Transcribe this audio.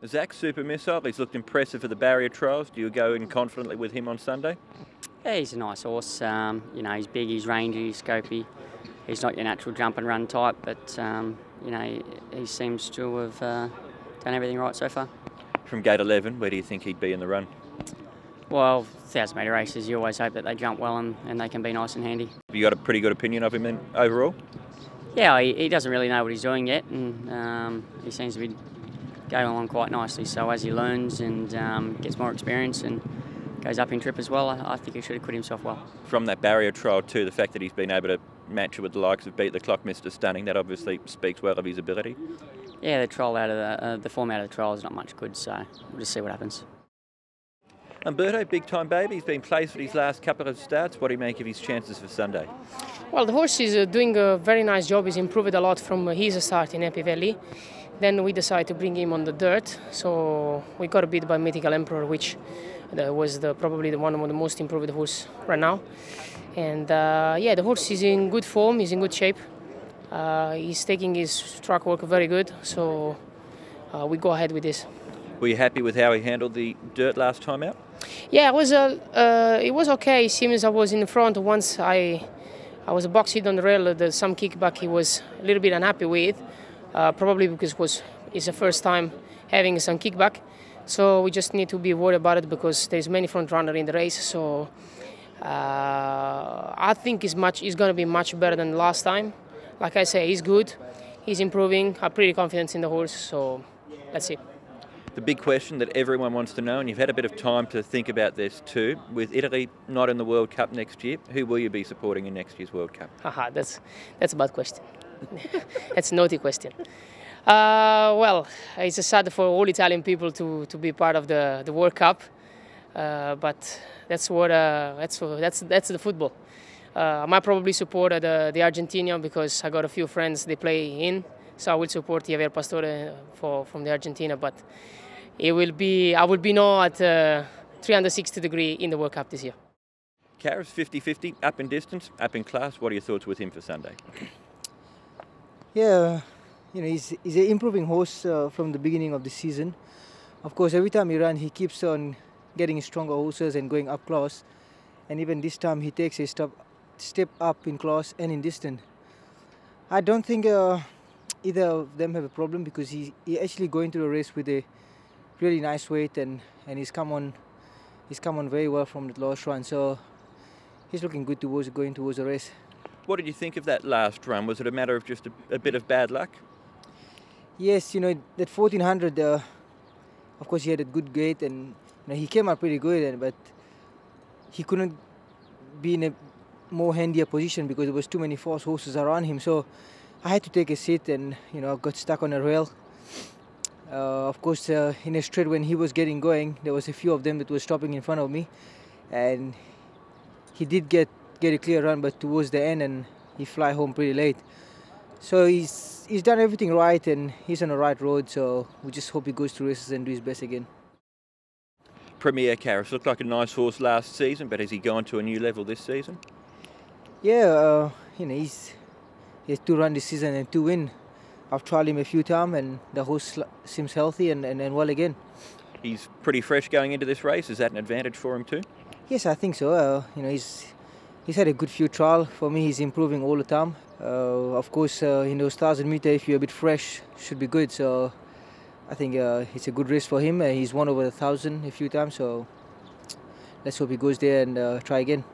Zach, super missile. He's looked impressive for the barrier trials. Do you go in confidently with him on Sunday? Yeah, he's a nice horse. He's big, he's rangy, he's scopy. He's not your natural jump and run type, but he seems to have done everything right so far. From gate 11, where do you think he'd be in the run? Well, 1,000-metre races, you always hope that they jump well and they can be nice and handy. Have you got a pretty good opinion of him then, overall? Yeah, he doesn't really know what he's doing yet, and he seems to be going along quite nicely. So as he learns and gets more experience and goes up in trip as well, I think he should acquit himself well. From that barrier trial too, the fact that he's been able to match it with the likes of Beat the Clock, Mr. Stunning, that obviously speaks well of his ability. Yeah, the trial out of the form out of the trial is not much good, so we'll just see what happens. Umberto, big time baby, he's been placed for his last couple of starts. What do you make of his chances for Sunday? Well, the horse is doing a very nice job. He's improved a lot from his start in Happy Valley. Then we decided to bring him on the dirt, so we got beat by Mythical Emperor, which was probably one of the most improved horse right now. And the horse is in good form, he's in good shape. He's taking his track work very good, so we go ahead with this. Were you happy with how he handled the dirt last time out? Yeah, it was okay. It seems I was in the front. Once I was box hit on the rail, there's some kickback he was a little bit unhappy with, probably because it's the first time having some kickback. So we just need to be worried about it because there's many front runner in the race. So I think he's going to be much better than last time. Like I say, he's good, he's improving. I'm pretty confident in the horse. So let's see. The big question that everyone wants to know, and you've had a bit of time to think about this too, with Italy not in the World Cup next year, who will you be supporting in next year's World Cup? Haha, that's a bad question. That's a naughty question. Well, it's sad for all Italian people to be part of the World Cup, but that's the football. I might probably support the Argentina because I got a few friends they play in, so I will support Javier Pastore from the Argentina, but I will be now at 360 degree in the World Cup this year. Karis, 50-50, up in distance, up in class. What are your thoughts with him for Sunday? Yeah, he's an improving horse from the beginning of the season. Of course, every time he runs, he keeps on getting stronger horses and going up class. And even this time, he takes a step up in class and in distance. I don't think either of them have a problem because he actually going to the race with a really nice weight and he's come on very well from the last run. So he's looking good going towards the race. What did you think of that last run? Was it a matter of just a bit of bad luck? Yes, that 1400, of course he had a good gait and he came out pretty good, but he couldn't be in a more handier position because there was too many fast horses around him. So I had to take a seat and I got stuck on a rail. Of course, in a straight when he was getting going, there was a few of them that were stopping in front of me, and he did get a clear run, but towards the end, and he fly home pretty late. So he's done everything right, and he's on the right road. So we just hope he goes to races and do his best again. Premier Karis looked like a nice horse last season, but has he gone to a new level this season? Yeah, he has 2 runs this season and 2 wins. I've tried him a few times and the horse seems healthy and well again. He's pretty fresh going into this race. Is that an advantage for him too? Yes, I think so. He's had a good few trials. For me, he's improving all the time. Of course, in those 1,000 meters, if you're a bit fresh, should be good. So I think it's a good race for him. He's won over 1,000 a few times. So let's hope he goes there and try again.